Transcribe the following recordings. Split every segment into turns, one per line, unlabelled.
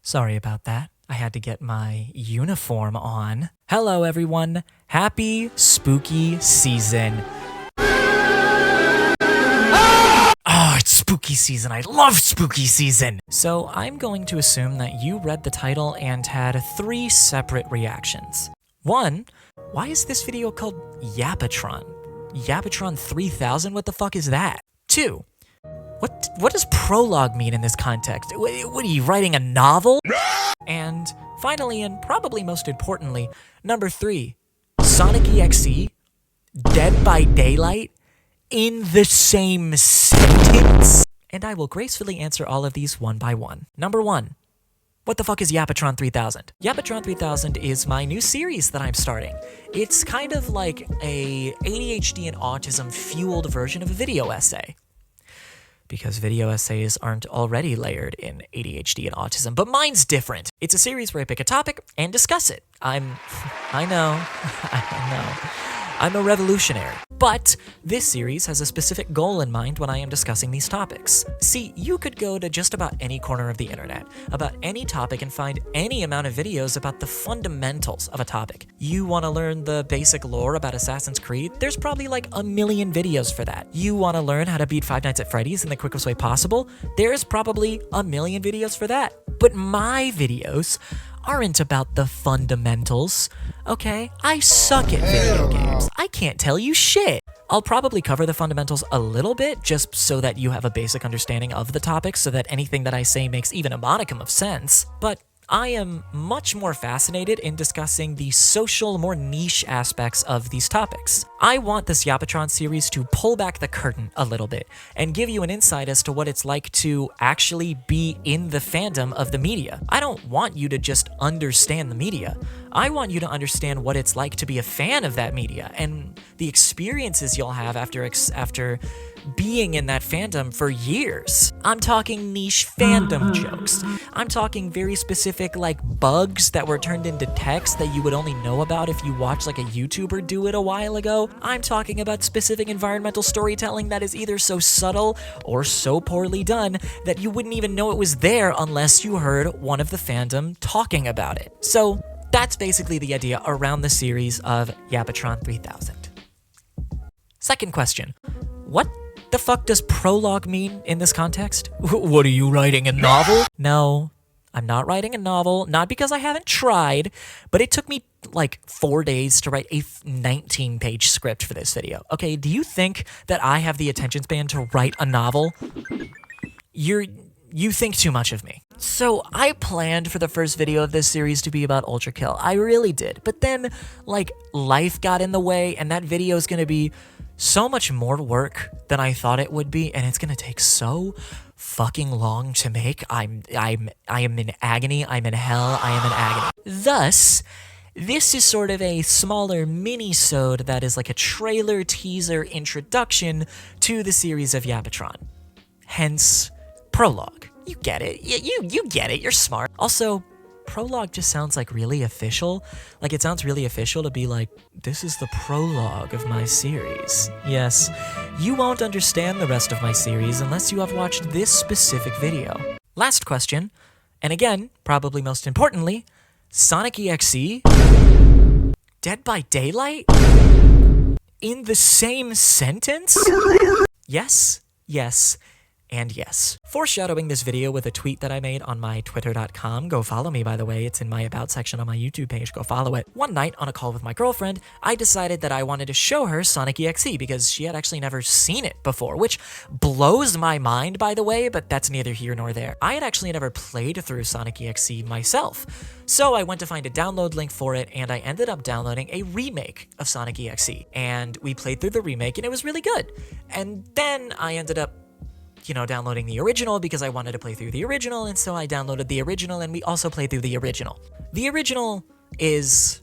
Sorry about that. I had to get my uniform on. Hello, everyone. Happy spooky season. Oh, it's spooky season. I love spooky season. So I'm going to assume that you read the title and had 3 separate reactions. 1, why is this video called YAPPATRON? YAPPATRON 3000? What the fuck is that? 2, what does Prologue mean in this context? What are you, writing a novel? And finally, and probably most importantly, number 3, Sonic.exe, Dead by Daylight, in the same sentence? And I will gracefully answer all of these one by one. Number 1, what the fuck is YAPPATRON 3000? YAPPATRON 3000 is my new series that I'm starting. It's kind of like a ADHD and autism fueled version of a video essay. Because video essays aren't already layered in ADHD and autism, but mine's different. It's a series where I pick a topic and discuss it. I know, I'm a revolutionary. But this series has a specific goal in mind when I am discussing these topics. See, you could go to just about any corner of the internet, about any topic, and find any amount of videos about the fundamentals of a topic. You want to learn the basic lore about Assassin's Creed? There's probably like a million videos for that. You want to learn how to beat Five Nights at Freddy's in the quickest way possible? There's probably a million videos for that. But my videos aren't about the fundamentals, okay? I suck at video games. I can't tell you shit. I'll probably cover the fundamentals a little bit just so that you have a basic understanding of the topic so that anything that I say makes even a modicum of sense. But I am much more fascinated in discussing the social, more niche aspects of these topics. I want this YAPPATRON series to pull back the curtain a little bit and give you an insight as to what it's like to actually be in the fandom of the media. I don't want you to just understand the media. I want you to understand what it's like to be a fan of that media and the experiences you'll have after being in that fandom for years. I'm talking niche fandom jokes. I'm talking very specific like bugs that were turned into text that you would only know about if you watched like a YouTuber do it a while ago. I'm talking about specific environmental storytelling that is either so subtle or so poorly done that you wouldn't even know it was there unless you heard one of the fandom talking about it. So that's basically the idea around the series of YAPPATRON 3000. Second question, what the fuck does Prologue mean in this context? What are you, writing a novel? No, I'm not writing a novel, not because I haven't tried, but it took me like 4 days to write a 19-page script for this video. Okay, do you think that I have the attention span to write a novel? You think too much of me. So I planned for the first video of this series to be about ULTRAKILL. I really did. But then, like, life got in the way, and that video is gonna be so much more work than I thought it would be, and it's gonna take so fucking long to make. I am in agony. I'm in hell. I am in agony. Thus, this is sort of a smaller mini-sode that is like a trailer teaser introduction to the series of YAPPATRON. Hence, Prologue. You get it. You get it. You're smart. Also, Prologue just sounds like really official. Like, it sounds really official to be like, this is the prologue of my series. Yes, you won't understand the rest of my series unless you have watched this specific video. Last question, and again, probably most importantly, Sonic.exe? Dead by Daylight? In the same sentence? Yes, yes, and yes. Foreshadowing this video with a tweet that I made on my twitter.com. Go follow me, by the way. It's in my about section on my YouTube page. Go follow it. One night on a call with my girlfriend, I decided that I wanted to show her Sonic.exe because she had actually never seen it before, which blows my mind, by the way, but that's neither here nor there. I had actually never played through Sonic.exe myself. So I went to find a download link for it, and I ended up downloading a remake of Sonic.exe. And we played through the remake, and it was really good. And then I ended up downloading the original because I wanted to play through the original, and so I downloaded the original, and we also played through the original. The original is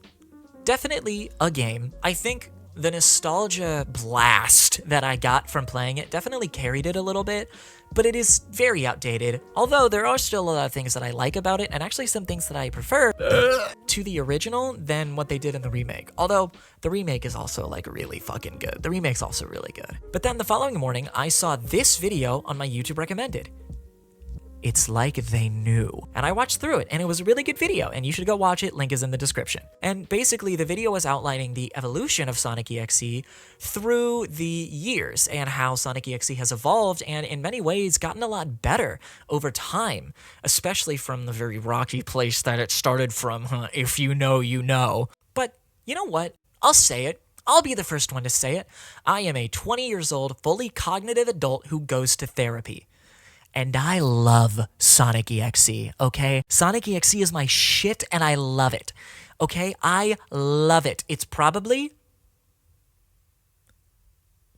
definitely a game. I think the nostalgia blast that I got from playing it definitely carried it a little bit, but it is very outdated, although there are still a lot of things that I like about it, and actually some things that I prefer to the original than what they did in the remake. Although, the remake is also, like, really fucking good. The remake's also really good. But then the following morning, I saw this video on my YouTube recommended. It's like they knew. And I watched through it, and it was a really good video, and you should go watch it. Link is in the description. And basically, the video was outlining the evolution of Sonic.exe through the years, and how Sonic.exe has evolved and in many ways gotten a lot better over time, especially from the very rocky place that it started from, if you know, you know. But you know what? I'll say it. I'll be the first one to say it. I am a 20 years old, fully cognitive adult who goes to therapy. And I love Sonic.exe, okay? Sonic.exe is my shit, and I love it, okay? I love it. It's probably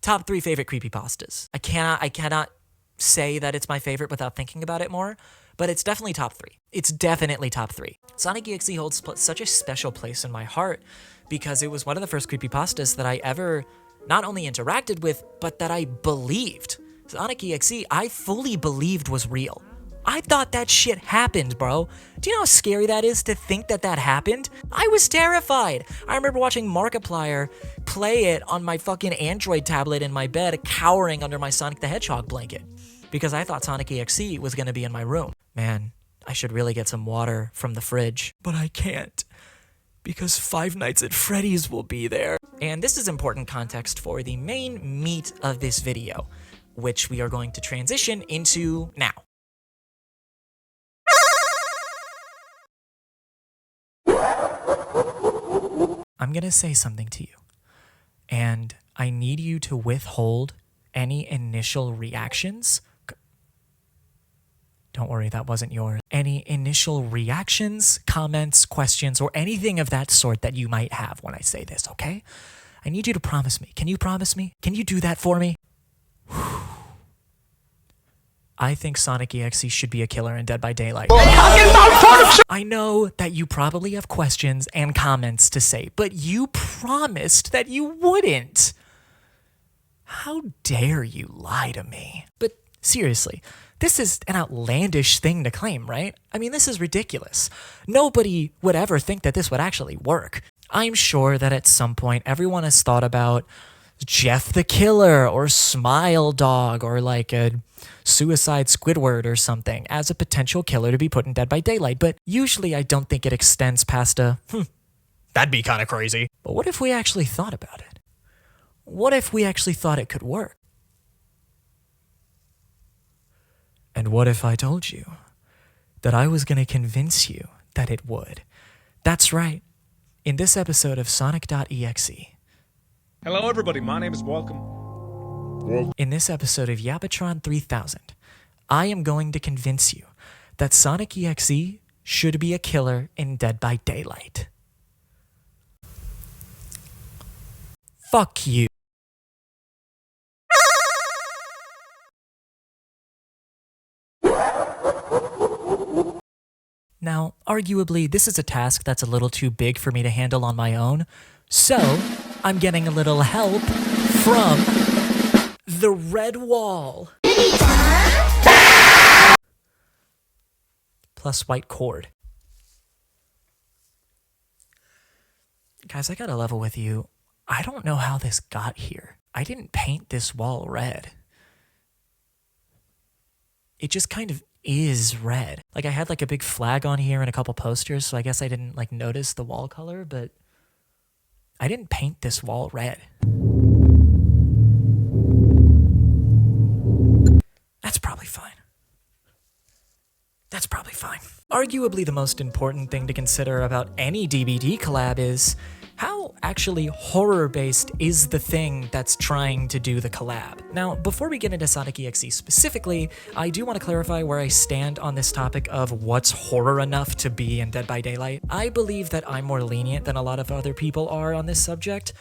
top 3 favorite creepypastas. I cannot say that it's my favorite without thinking about it more, but it's definitely top 3. It's definitely top 3. Sonic.exe holds such a special place in my heart because it was one of the first creepypastas that I ever not only interacted with, but that I believed. Sonic.exe, I fully believed was real. I thought that shit happened, bro. Do you know how scary that is to think that that happened? I was terrified. I remember watching Markiplier play it on my fucking Android tablet in my bed, cowering under my Sonic the Hedgehog blanket, because I thought Sonic.exe was gonna be in my room. Man, I should really get some water from the fridge, but I can't, because Five Nights at Freddy's will be there. And this is important context for the main meat of this video, which we are going to transition into now. I'm gonna say something to you, and I need you to withhold any initial reactions. Don't worry, that wasn't yours. Any initial reactions, comments, questions, or anything of that sort that you might have when I say this, okay? I need you to promise me. Can you promise me? Can you do that for me? I think Sonic.exe should be a killer in Dead by Daylight. I know that you probably have questions and comments to say, but you promised that you wouldn't. How dare you lie to me? But seriously, this is an outlandish thing to claim, right? I mean, this is ridiculous. Nobody would ever think that this would actually work. I'm sure that at some point everyone has thought about Jeff the Killer or Smile Dog or like a Suicide Squidward or something as a potential killer to be put in Dead by Daylight, but usually I don't think it extends past a, that'd be kind of crazy. But what if we actually thought about it? What if we actually thought it could work? And what if I told you that I was going to convince you that it would? That's right. In this episode of Sonic.exe.
Hello everybody, my name is Welcome.
In this episode of YAPPATRON 3000, I am going to convince you that Sonic.exe should be a killer in Dead by Daylight. Fuck you. Now, arguably, this is a task that's a little too big for me to handle on my own, so I'm getting a little help from the Red Wall. Plus white cord. Guys, I gotta level with you. I don't know how this got here. I didn't paint this wall red. It just kind of is red. Like I had like a big flag on here and a couple posters, so I guess I didn't like notice the wall color, but I didn't paint this wall red. That's probably fine. That's probably fine. Arguably the most important thing to consider about any DBD collab is how actually horror-based is the thing that's trying to do the collab. Now, before we get into Sonic.exe specifically, I do want to clarify where I stand on this topic of what's horror enough to be in Dead by Daylight. I believe that I'm more lenient than a lot of other people are on this subject.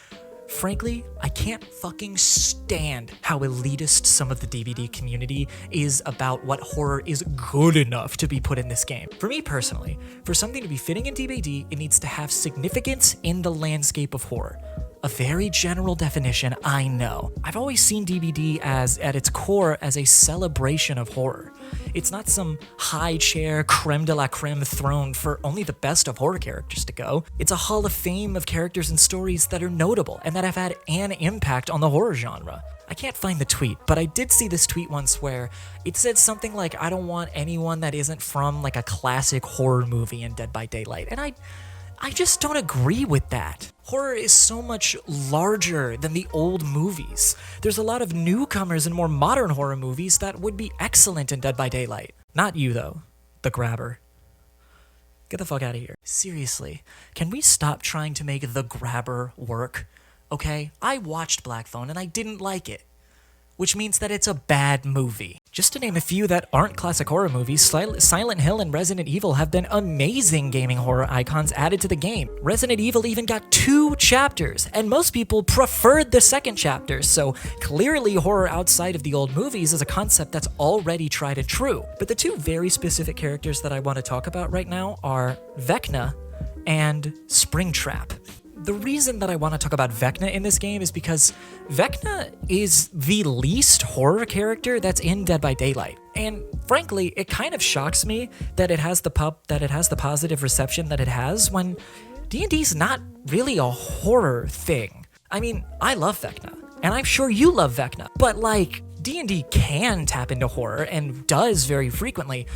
Frankly, I can't fucking stand how elitist some of the DBD community is about what horror is good enough to be put in this game. For me personally, for something to be fitting in DBD, it needs to have significance in the landscape of horror. A very general definition, I know. I've always seen DBD as, at its core, as a celebration of horror. It's not some high chair creme de la creme throne for only the best of horror characters to go. It's a hall of fame of characters and stories that are notable and that have had an impact on the horror genre. I can't find the tweet, but I did see this tweet once where it said something like, I don't want anyone that isn't from like a classic horror movie in Dead by Daylight. And I just don't agree with that. Horror is so much larger than the old movies. There's a lot of newcomers and more modern horror movies that would be excellent in Dead by Daylight. Not you though, the grabber. Get the fuck out of here. Seriously, can we stop trying to make the grabber work? Okay, I watched Black Phone and I didn't like it, which means that it's a bad movie. Just to name a few that aren't classic horror movies, Silent Hill and Resident Evil have been amazing gaming horror icons added to the game. Resident Evil even got 2 chapters, and most people preferred the second chapter, so clearly horror outside of the old movies is a concept that's already tried and true. But the 2 very specific characters that I want to talk about right now are Vecna and Springtrap. The reason that I want to talk about Vecna in this game is because Vecna is the least horror character that's in Dead by Daylight. And frankly, it kind of shocks me that it has the positive reception that it has when D&D's not really a horror thing. I mean, I love Vecna, and I'm sure you love Vecna, but like, D&D can tap into horror and does very frequently.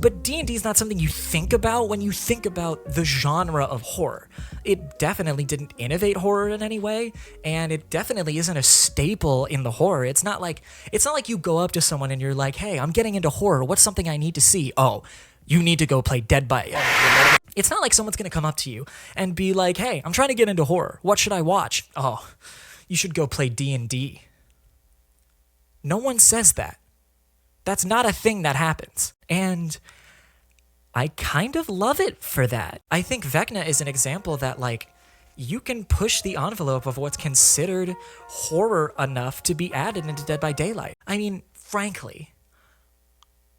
But D&D is not something you think about when you think about the genre of horror. It definitely didn't innovate horror in any way, and it definitely isn't a staple in the horror. It's not like you go up to someone and you're like, hey, I'm getting into horror. What's something I need to see? Oh, you need to go play Dead by... It's not like someone's gonna come up to you and be like, hey, I'm trying to get into horror. What should I watch? Oh, you should go play D&D. No one says that. That's not a thing that happens. And I kind of love it for that. I think Vecna is an example that, like, you can push the envelope of what's considered horror enough to be added into Dead by Daylight. I mean, frankly,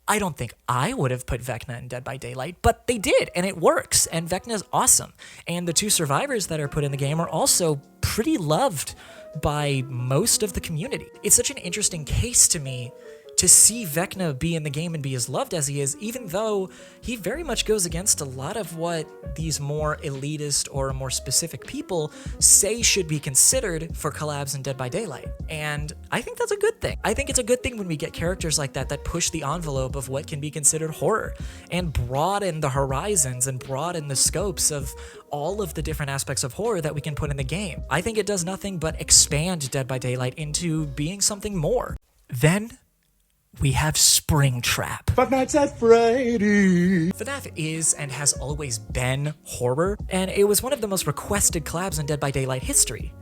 I don't think I would have put Vecna in Dead by Daylight, but they did, and it works, and Vecna's awesome. And the 2 survivors that are put in the game are also pretty loved by most of the community. It's such an interesting case to me to see Vecna be in the game and be as loved as he is, even though he very much goes against a lot of what these more elitist or more specific people say should be considered for collabs in Dead by Daylight. And I think that's a good thing. I think it's a good thing when we get characters like that push the envelope of what can be considered horror and broaden the horizons and broaden the scopes of all of the different aspects of horror that we can put in the game. I think it does nothing but expand Dead by Daylight into being something more. Then we have Springtrap.
Five Nights at Freddy's.
FNAF is and has always been horror, and it was one of the most requested collabs in Dead by Daylight history.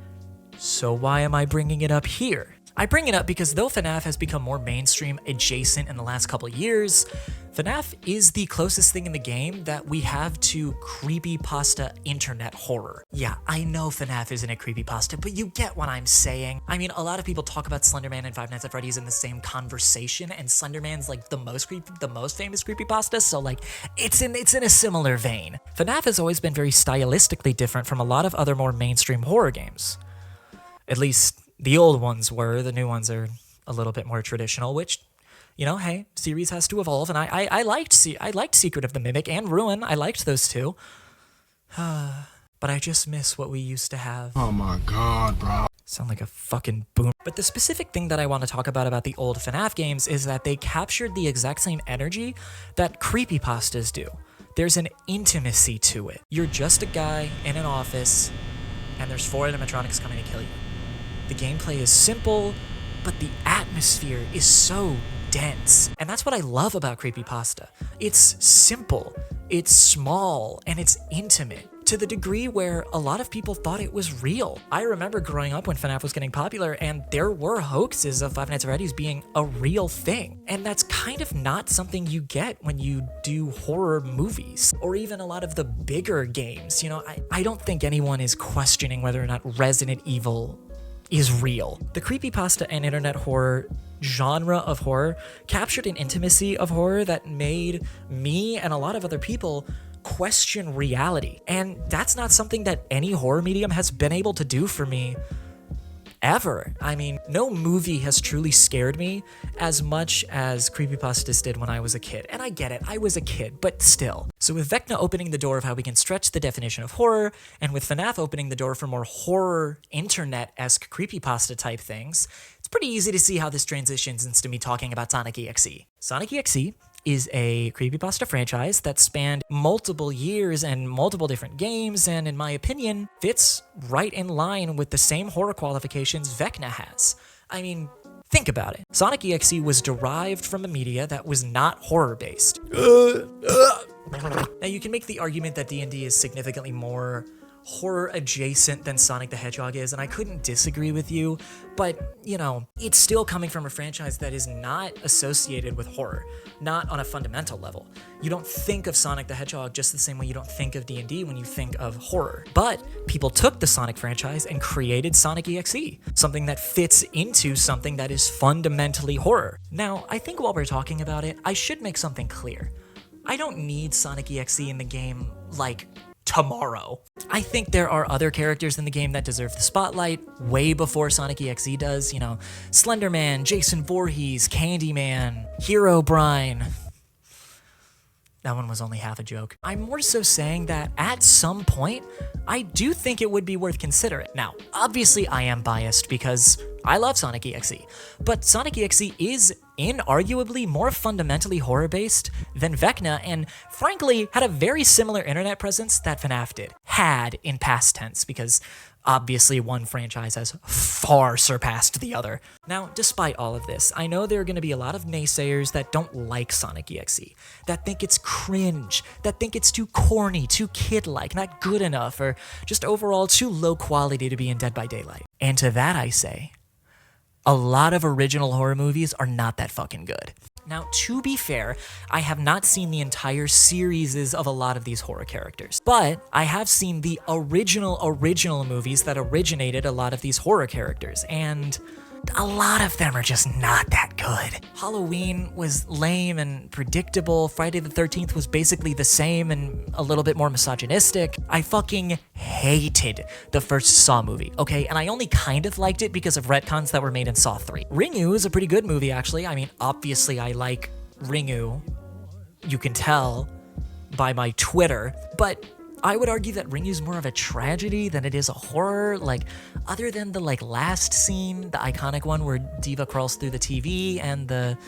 So why am I bringing it up here? I bring it up because though FNAF has become more mainstream adjacent in the last couple years, FNAF is the closest thing in the game that we have to creepypasta internet horror. Yeah, I know FNAF isn't a creepypasta, but you get what I'm saying. I mean, a lot of people talk about Slenderman and Five Nights at Freddy's in the same conversation, and Slenderman's like the most famous creepypasta, so like it's in a similar vein. FNAF has always been very stylistically different from a lot of other more mainstream horror games. At least the old ones were. The new ones are a little bit more traditional, which, you know, hey, series has to evolve, and I liked Secret of the Mimic and Ruin. I liked those 2. But I just miss what we used to have.
Oh my god, bro.
Sound like a fucking boom. But the specific thing that I want to talk about the old FNAF games is that they captured the exact same energy that creepypastas do. There's an intimacy to it. You're just a guy in an office, and there's 4 animatronics coming to kill you. The gameplay is simple, but the atmosphere is so dense. And that's what I love about creepypasta. It's simple, it's small, and it's intimate, to the degree where a lot of people thought it was real. I remember growing up when FNAF was getting popular, and there were hoaxes of Five Nights at Freddy's being a real thing. And that's kind of not something you get when you do horror movies, or even a lot of the bigger games. You know, I don't think anyone is questioning whether or not Resident Evil is real. The creepypasta and internet horror genre of horror captured an intimacy of horror that made me and a lot of other people question reality. And that's not something that any horror medium has been able to do for me ever. I mean, no movie has truly scared me as much as creepypastas did when I was a kid. And I get it, I was a kid, but still. So with Vecna opening the door of how we can stretch the definition of horror, and with FNAF opening the door for more horror, internet-esque creepypasta type things, it's pretty easy to see how this transitions into me talking about Sonic.exe. Sonic.exe is a creepypasta franchise that spanned multiple years and multiple different games, and in my opinion, fits right in line with the same horror qualifications Vecna has. I mean, think about it. Sonic.exe was derived from a media that was not horror-based. Now, you can make the argument that D&D is significantly more horror adjacent than Sonic the Hedgehog is, and I couldn't disagree with you, but, you know, it's still coming from a franchise that is not associated with horror, not on a fundamental level. You don't think of Sonic the Hedgehog just the same way you don't think of D&D when you think of horror. But people took the Sonic franchise and created Sonic.exe, something that fits into something that is fundamentally horror. Now, I think while we're talking about it, I should make something clear. I don't need Sonic.exe in the game, like, tomorrow. I think there are other characters in the game that deserve the spotlight way before Sonic.exe does. You know, Slenderman, Jason Voorhees, Candyman, Herobrine. That one was only half a joke. I'm more so saying that at some point, I do think it would be worth considering. Now, obviously I am biased because I love Sonic.exe, but Sonic.exe is inarguably more fundamentally horror-based than Vecna, and frankly had a very similar internet presence that FNAF did. Had in past tense, because obviously one franchise has far surpassed the other. Now, despite all of this, I know there are going to be a lot of naysayers that don't like Sonic.exe, that think it's cringe, that think it's too corny, too kid-like, not good enough, or just overall too low quality to be in Dead by Daylight. And to that I say, a lot of original horror movies are not that fucking good. Now, to be fair, I have not seen the entire series of a lot of these horror characters, but I have seen the original movies that originated a lot of these horror characters, and a lot of them are just not that good. Halloween was lame and predictable. Friday the 13th was basically the same and a little bit more misogynistic. I fucking hated the first Saw movie, okay? And I only kind of liked it because of retcons that were made in Saw 3. Ringu is a pretty good movie, actually. I mean, obviously I like Ringu. You can tell by my Twitter, but I would argue that Ringu's more of a tragedy than it is a horror. Like, other than the last scene, the iconic one where Diva crawls through the TV and the,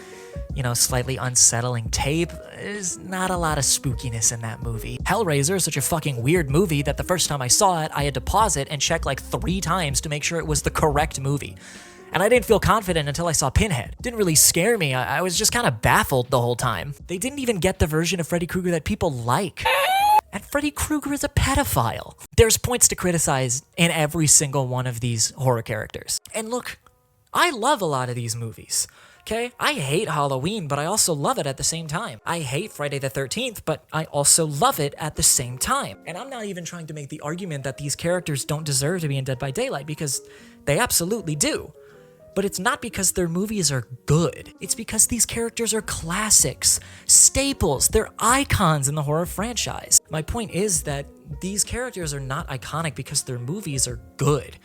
slightly unsettling tape, there's not a lot of spookiness in that movie. Hellraiser is such a fucking weird movie that the first time I saw it, I had to pause it and check 3 times to make sure it was the correct movie. And I didn't feel confident until I saw Pinhead. It didn't really scare me. I was just kind of baffled the whole time. They didn't even get the version of Freddy Krueger that people like. And Freddy Krueger is a pedophile. There's points to criticize in every single one of these horror characters. And look, I love a lot of these movies, okay? I hate Halloween, but I also love it at the same time. I hate Friday the 13th, but I also love it at the same time. And I'm not even trying to make the argument that these characters don't deserve to be in Dead by Daylight, because they absolutely do. But it's not because their movies are good. It's because these characters are classics, staples, they're icons in the horror franchise. My point is that these characters are not iconic because their movies are good.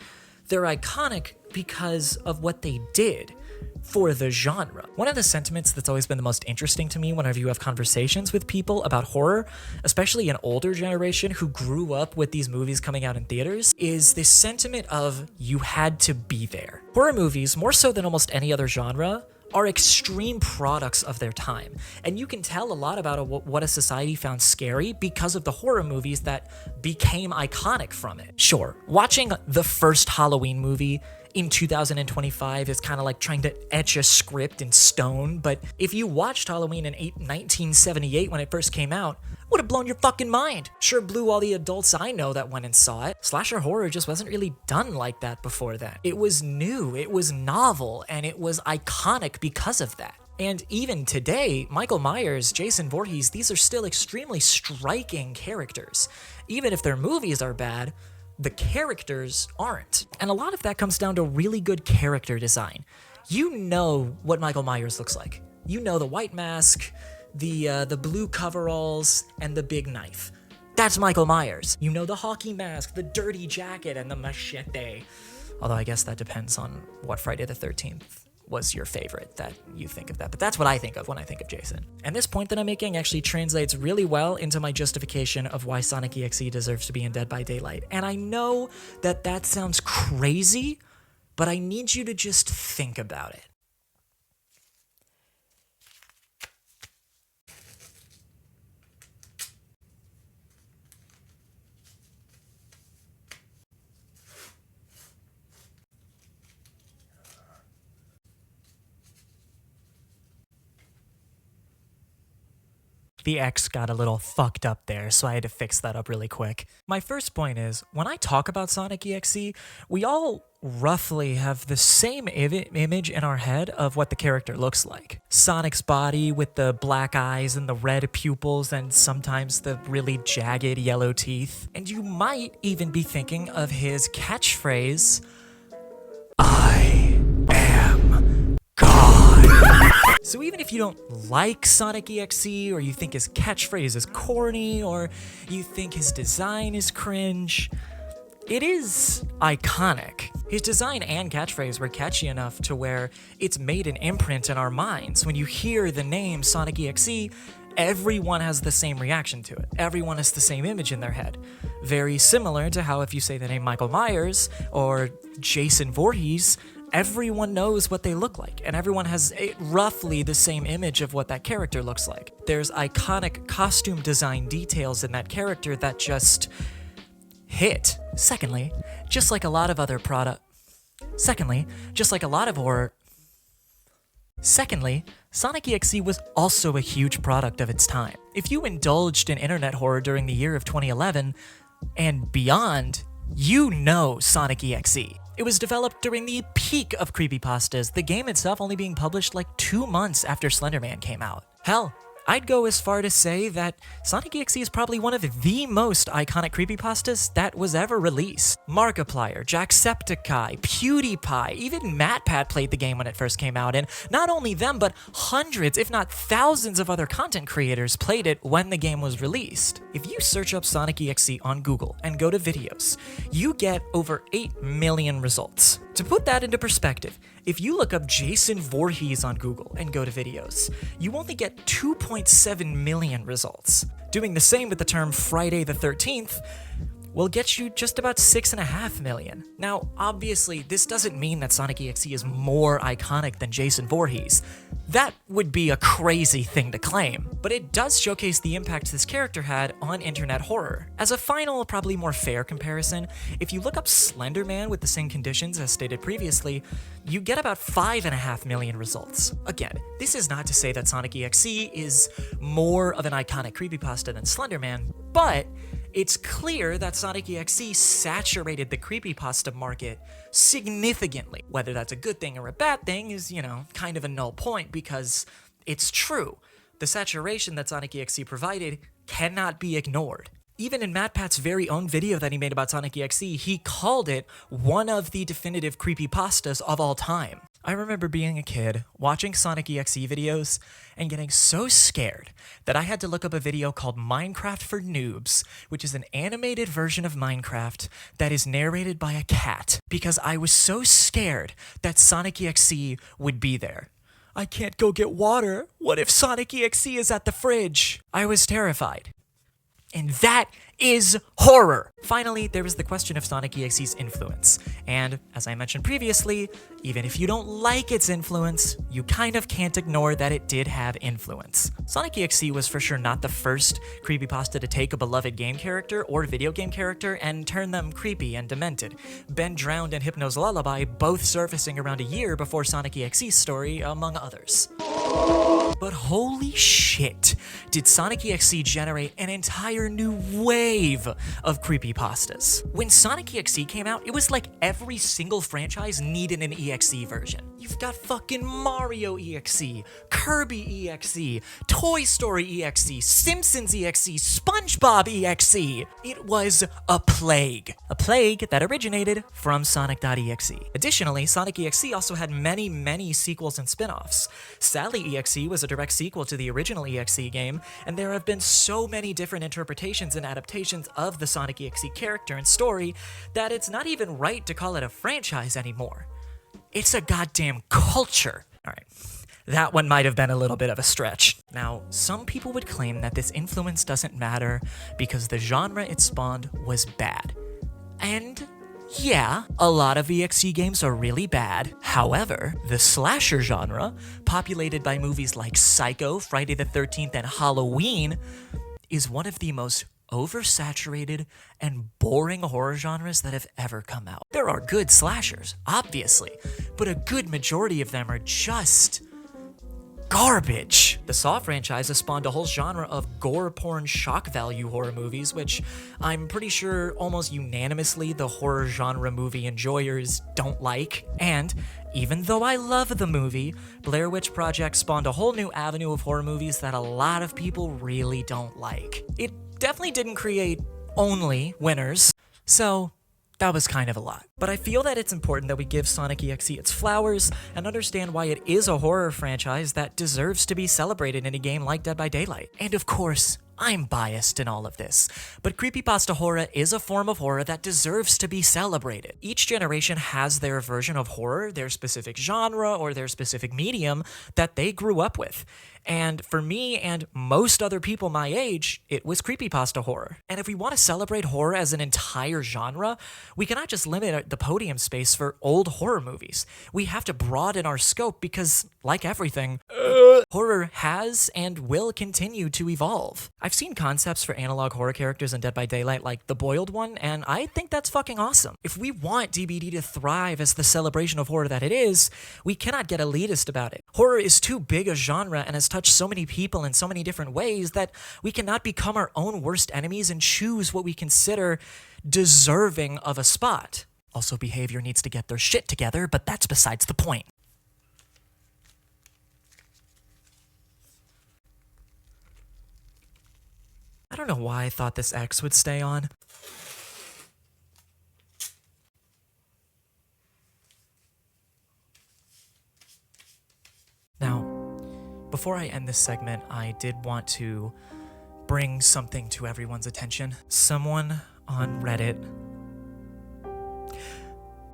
They're iconic because of what they did for the genre. One of the sentiments that's always been the most interesting to me whenever you have conversations with people about horror, especially an older generation who grew up with these movies coming out in theaters, is this sentiment of you had to be there. Horror movies, more so than almost any other genre, are extreme products of their time. And you can tell a lot about what a society found scary because of the horror movies that became iconic from it. Sure, watching the first Halloween movie in 2025 is kind of like trying to etch a script in stone, but if you watched Halloween in 1978 when it first came out, it would have blown your fucking mind. Sure blew all the adults I know that went and saw it. Slasher horror just wasn't really done like that before then. It was new, it was novel, and it was iconic because of that. And even today, Michael Myers, Jason Voorhees, these are still extremely striking characters. Even if their movies are bad, the characters aren't. And a lot of that comes down to really good character design. You know what Michael Myers looks like. You know the white mask, the blue coveralls, and the big knife. That's Michael Myers. You know the hockey mask, the dirty jacket, and the machete. Although I guess that depends on what Friday the 13th was your favorite that you think of that. But that's what I think of when I think of Jason. And this point that I'm making actually translates really well into my justification of why Sonic.exe deserves to be in Dead by Daylight. And I know that that sounds crazy, but I need you to just think about it. The X got a little fucked up there, so I had to fix that up really quick. My first point is, when I talk about Sonic.exe, we all roughly have the same image in our head of what the character looks like. Sonic's body with the black eyes and the red pupils and sometimes the really jagged yellow teeth. And you might even be thinking of his catchphrase, I am God. So even if you don't like Sonic.exe, or you think his catchphrase is corny, or you think his design is cringe, it is iconic. His design and catchphrase were catchy enough to where it's made an imprint in our minds. When you hear the name Sonic.exe, everyone has the same reaction to it. Everyone has the same image in their head. Very similar to how if you say the name Michael Myers or Jason Voorhees, everyone knows what they look like, and everyone has roughly the same image of what that character looks like. There's iconic costume design details in that character that just hit. Secondly, just like a lot of horror. Secondly, Sonic.exe was also a huge product of its time. If you indulged in internet horror during the year of 2011 and beyond, you know Sonic.exe. It was developed during the peak of creepypastas, the game itself only being published like 2 months after Slender Man came out. Hell, I'd go as far to say that Sonic.exe is probably one of the most iconic creepypastas that was ever released. Markiplier, Jacksepticeye, PewDiePie, even MatPat played the game when it first came out, and not only them, but hundreds, if not thousands of other content creators played it when the game was released. If you search up Sonic.exe on Google and go to videos, you get over 8 million results. To put that into perspective, if you look up Jason Voorhees on Google and go to videos, you only get 2.7 million results. Doing the same with the term Friday the 13th will get you just about 6.5 million. Now, obviously, this doesn't mean that Sonic.exe is more iconic than Jason Voorhees. That would be a crazy thing to claim, but it does showcase the impact this character had on internet horror. As a final, probably more fair comparison, if you look up Slender Man with the same conditions as stated previously, you get about 5.5 million results. Again, this is not to say that Sonic.exe is more of an iconic creepypasta than Slender Man, but it's clear that Sonic.exe saturated the creepypasta market significantly. Whether that's a good thing or a bad thing is, kind of a null point because it's true. The saturation that Sonic.exe provided cannot be ignored. Even in MatPat's very own video that he made about Sonic.exe, he called it one of the definitive creepypastas of all time. I remember being a kid, watching Sonic.exe videos, and getting so scared that I had to look up a video called Minecraft for Noobs, which is an animated version of Minecraft that is narrated by a cat, because I was so scared that Sonic.exe would be there. I can't go get water. What if Sonic.exe is at the fridge? I was terrified. And that is horror! Finally, there was the question of Sonic.exe's influence. And, as I mentioned previously, even if you don't like its influence, you kind of can't ignore that it did have influence. Sonic.exe was for sure not the first creepypasta to take a beloved game character or video game character and turn them creepy and demented. Ben Drowned and Hypno's Lullaby both surfacing around a year before Sonic.exe's story, among others. But holy shit, did Sonic.exe generate an entire new wave of creepypastas. When Sonic.exe came out, it was like every single franchise needed an EXE version. You've got fucking Mario EXE, Kirby EXE, Toy Story EXE, Simpsons EXE, SpongeBob EXE. It was a plague that originated from Sonic.exe. Additionally, Sonic.exe also had many sequels and spin-offs. Sally EXE was a direct sequel to the original EXE game, and there have been so many different interpretations interpretations and adaptations of the Sonic.exe character and story that it's not even right to call it a franchise anymore. It's a goddamn culture. Alright, that one might have been a little bit of a stretch. Now, some people would claim that this influence doesn't matter because the genre it spawned was bad. And yeah, a lot of EXE games are really bad. However, the slasher genre, populated by movies like Psycho, Friday the 13th, and Halloween, is one of the most oversaturated and boring horror genres that have ever come out. There are good slashers, obviously, but a good majority of them are just garbage. The Saw franchise has spawned a whole genre of gore porn shock value horror movies, which I'm pretty sure almost unanimously the horror genre movie enjoyers don't like. And even though I love the movie, Blair Witch Project spawned a whole new avenue of horror movies that a lot of people really don't like. It definitely didn't create only winners, so that was kind of a lot. But I feel that it's important that we give Sonic.exe its flowers and understand why it is a horror franchise that deserves to be celebrated in a game like Dead by Daylight. And of course, I'm biased in all of this, but creepypasta horror is a form of horror that deserves to be celebrated. Each generation has their version of horror, their specific genre, or their specific medium that they grew up with. And for me and most other people my age, it was creepypasta horror. And if we want to celebrate horror as an entire genre, we cannot just limit the podium space for old horror movies. We have to broaden our scope because, like everything, horror has and will continue to evolve. I've seen concepts for analog horror characters in Dead by Daylight like the boiled one, and I think that's fucking awesome. If we want DBD to thrive as the celebration of horror that it is, we cannot get elitist about it. Horror is too big a genre and has touched so many people in so many different ways that we cannot become our own worst enemies and choose what we consider deserving of a spot. Also, behavior needs to get their shit together, but that's besides the point. I don't know why I thought this X would stay on. Now, before I end this segment, I did want to bring something to everyone's attention. Someone on Reddit...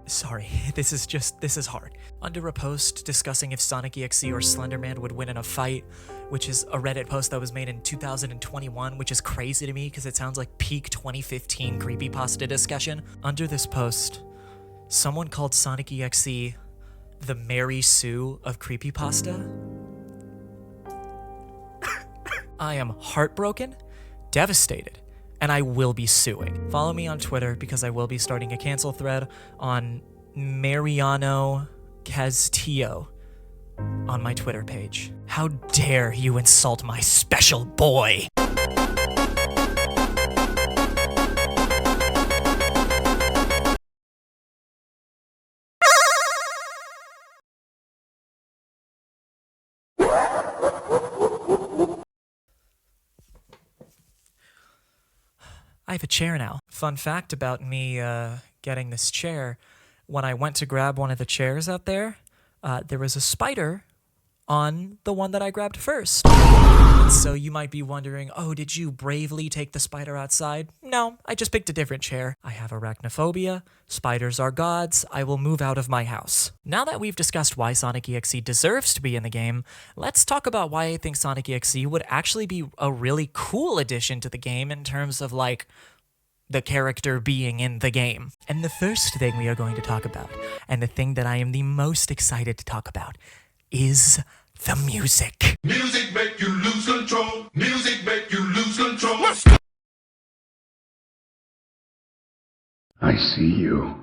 Sorry, this is hard. Under a post discussing if Sonic.exe or Slenderman would win in a fight, which is a Reddit post that was made in 2021, which is crazy to me because it sounds like peak 2015 creepypasta discussion. Under this post, someone called Sonic.exe the Mary Sue of creepypasta. I am heartbroken, devastated, and I will be suing. Follow me on Twitter because I will be starting a cancel thread on Mariano Castillo on my Twitter page. How dare you insult my special boy! I have a chair now. Fun fact about me getting this chair, when I went to grab one of the chairs out there, there was a spider on the one that I grabbed first. So you might be wondering, oh, did you bravely take the spider outside? No, I just picked a different chair. I have arachnophobia, spiders are gods, I will move out of my house. Now that we've discussed why Sonic.exe deserves to be in the game, let's talk about why I think Sonic.exe would actually be a really cool addition to the game in terms of, like, the character being in the game. And the first thing we are going to talk about, and the thing that I am the most excited to talk about, is the music.
Music make you lose control. Music make you lose control. I see you.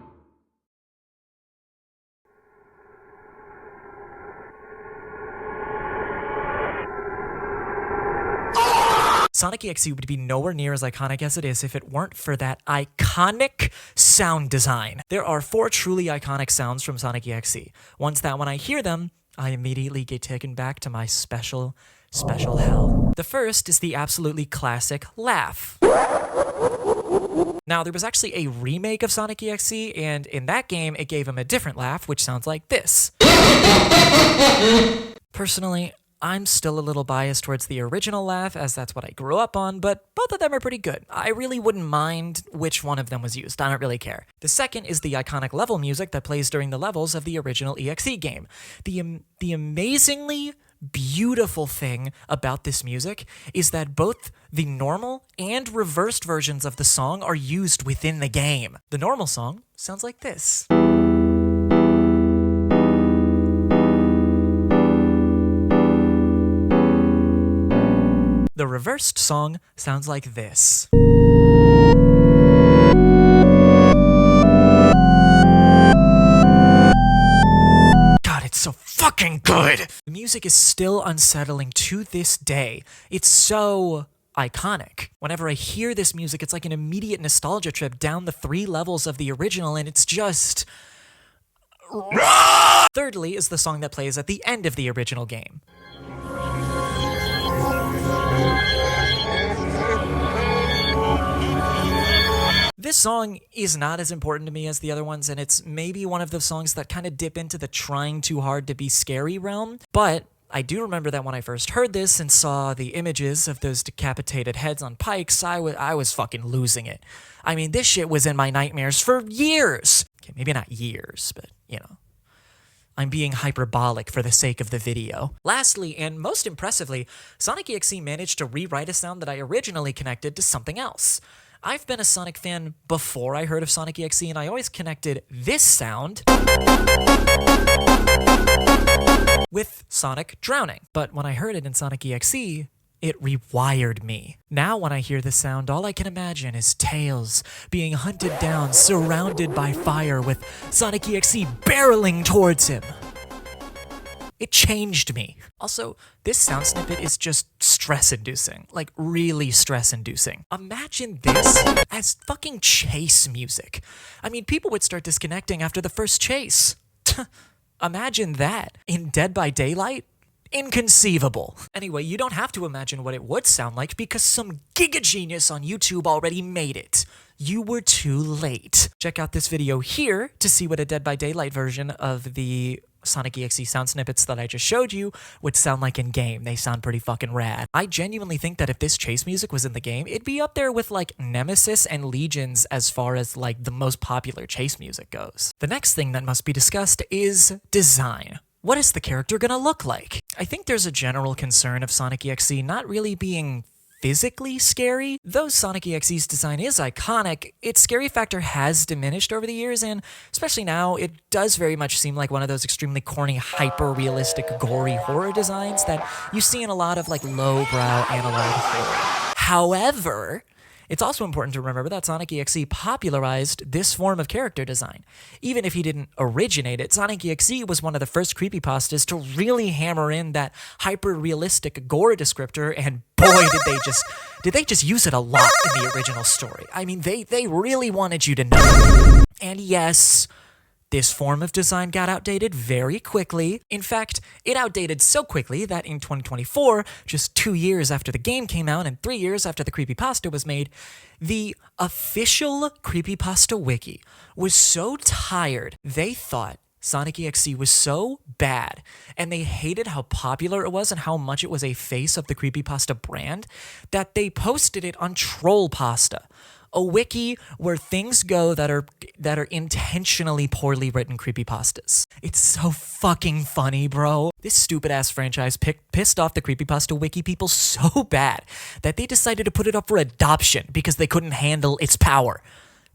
Sonic.exe would be nowhere near as iconic as it is if it weren't for that iconic sound design. There are 4 truly iconic sounds from Sonic.exe, ones that when I hear them, I immediately get taken back to my special hell. The first is the absolutely classic laugh. Now, there was actually a remake of Sonic.exe, and in that game, it gave him a different laugh, which sounds like this. Personally, I'm still a little biased towards the original laugh, as that's what I grew up on, but both of them are pretty good. I really wouldn't mind which one of them was used. I don't really care. The second is the iconic level music that plays during the levels of the original EXE game. The amazingly beautiful thing about this music is that both the normal and reversed versions of the song are used within the game. The normal song sounds like this. The reversed song sounds like this. God, it's so fucking good! The music is still unsettling to this day. It's so iconic. Whenever I hear this music, it's like an immediate nostalgia trip down the 3 levels of the original, and it's just... Thirdly is the song that plays at the end of the original game. This song is not as important to me as the other ones, and it's maybe one of the songs that kind of dip into the trying too hard to be scary realm, but I do remember that when I first heard this and saw the images of those decapitated heads on pikes, I was fucking losing it. I mean, this shit was in my nightmares for years. Okay, maybe not years, but, you know. I'm being hyperbolic for the sake of the video. Lastly, and most impressively, Sonic.exe managed to rewrite a sound that I originally connected to something else. I've been a Sonic fan before I heard of Sonic.exe, and I always connected this sound with Sonic drowning. But when I heard it in Sonic.exe, it rewired me. Now when I hear the sound, all I can imagine is Tails being hunted down, surrounded by fire, with Sonic.exe barreling towards him. It changed me. Also, this sound snippet is just stress-inducing. Like, really stress-inducing. Imagine this as fucking chase music. I mean, people would start disconnecting after the first chase. Imagine that. In Dead by Daylight? Inconceivable. Anyway, you don't have to imagine what it would sound like because some giga genius on YouTube already made it. You were too late. Check out this video here to see what a Dead by Daylight version of the Sonic.exe sound snippets that I just showed you would sound like in-game. They sound pretty fucking rad. I genuinely think that if this chase music was in the game, it'd be up there with like Nemesis and Legions as far as like the most popular chase music goes. The next thing that must be discussed is design. What is the character gonna look like? I think there's a general concern of Sonic.exe not really being physically scary. Though Sonic.exe's design is iconic, its scary factor has diminished over the years, and especially now, it does very much seem like one of those extremely corny, hyper-realistic, gory horror designs that you see in a lot of like lowbrow analog horror. However, it's also important to remember that Sonic.exe popularized this form of character design. Even if he didn't originate it, Sonic.exe was one of the first creepypastas to really hammer in that hyper-realistic gore descriptor, and boy, did they just use it a lot in the original story. I mean, they really wanted you to know. And yes, this form of design got outdated very quickly. In fact, it outdated so quickly that in 2024, just 2 years after the game came out and 3 years after the creepypasta was made, the official creepypasta wiki was so tired, they thought Sonic.exe was so bad, and they hated how popular it was and how much it was a face of the creepypasta brand, that they posted it on Trollpasta, a wiki where things go that are intentionally poorly written creepypastas. It's so fucking funny, bro. This stupid-ass franchise pissed off the creepypasta wiki people so bad that they decided to put it up for adoption because they couldn't handle its power.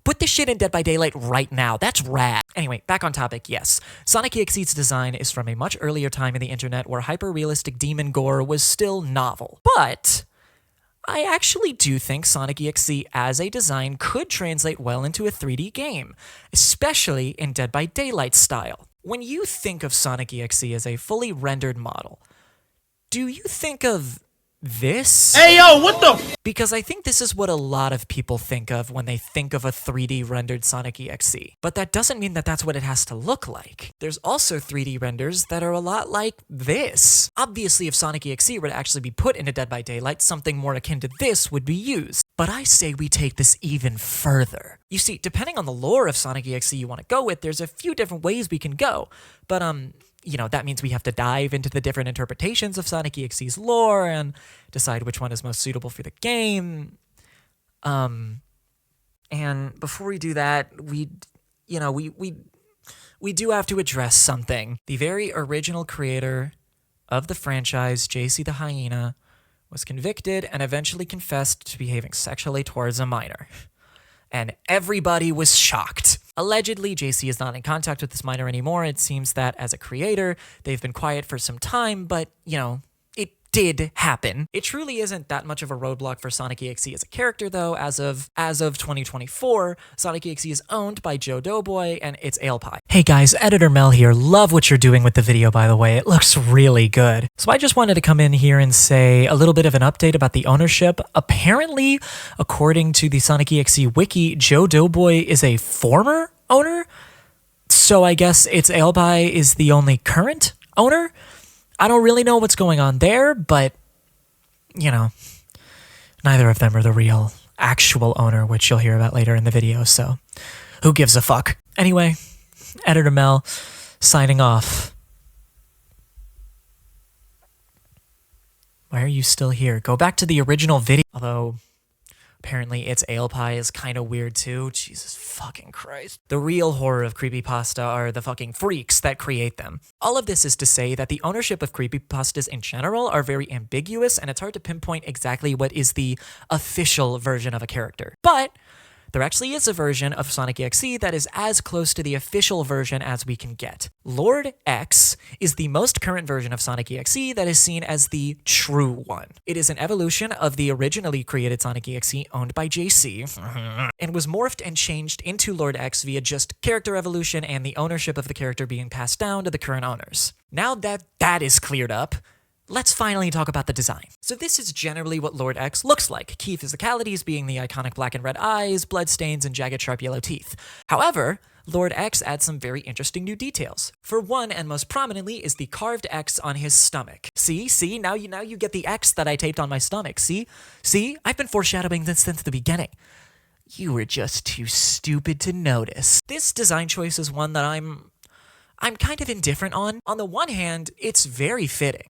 Put this shit in Dead by Daylight right now. That's rad. Anyway, back on topic, yes. Sonic.exe's design is from a much earlier time in the internet where hyper-realistic demon gore was still novel. But I actually do think Sonic.exe as a design could translate well into a 3D game, especially in Dead by Daylight style. When you think of Sonic.exe as a fully rendered model, do you think of this?
Hey, yo, what the?
Because I think this is what a lot of people think of when they think of a 3D rendered Sonic.exe. But that doesn't mean that that's what it has to look like. There's also 3D renders that are a lot like this. Obviously, if Sonic.exe were to actually be put into Dead by Daylight, something more akin to this would be used. But I say we take this even further. You see, depending on the lore of Sonic.exe you want to go with, there's a few different ways we can go. But, that means we have to dive into the different interpretations of Sonic.exe's lore and decide which one is most suitable for the game. And before we do that, we do have to address something. The very original creator of the franchise, JC the Hyena, was convicted and eventually confessed to behaving sexually towards a minor. And everybody was shocked. Allegedly, JC is not in contact with this minor anymore. It seems that as a creator, they've been quiet for some time, but, it did happen. It truly isn't that much of a roadblock for Sonic.exe as a character, though. As of 2024, Sonic.exe is owned by Joe Doughboy, and it's AlePie. Hey guys, Editor Mel here. Love what you're doing with the video, by the way. It looks really good. So I just wanted to come in here and say a little bit of an update about the ownership. Apparently, according to the Sonic.exe wiki, Joe Doughboy is a former owner. So I guess it's AlePie is the only current owner. I don't really know what's going on there, but, neither of them are the real, actual owner, which you'll hear about later in the video, so who gives a fuck? Anyway, Editor Mel, signing off. Why are you still here? Go back to the original video. Although, apparently it's AlePie is kind of weird too. Jesus fucking Christ. The real horror of creepypasta are the fucking freaks that create them. All of this is to say that the ownership of creepypastas in general are very ambiguous, and it's hard to pinpoint exactly what is the official version of a character. But there actually is a version of Sonic.exe that is as close to the official version as we can get. Lord X is the most current version of Sonic.exe that is seen as the true one. It is an evolution of the originally created Sonic.exe owned by JC, and was morphed and changed into Lord X via just character evolution and the ownership of the character being passed down to the current owners. Now that that is cleared up, let's finally talk about the design. So this is generally what Lord X looks like, key physicalities being the iconic black and red eyes, bloodstains, and jagged sharp yellow teeth. However, Lord X adds some very interesting new details. For one, and most prominently, is the carved X on his stomach. See, now you get the X that I taped on my stomach. See, I've been foreshadowing this since the beginning. You were just too stupid to notice. This design choice is one that I'm kind of indifferent on. On the one hand, it's very fitting.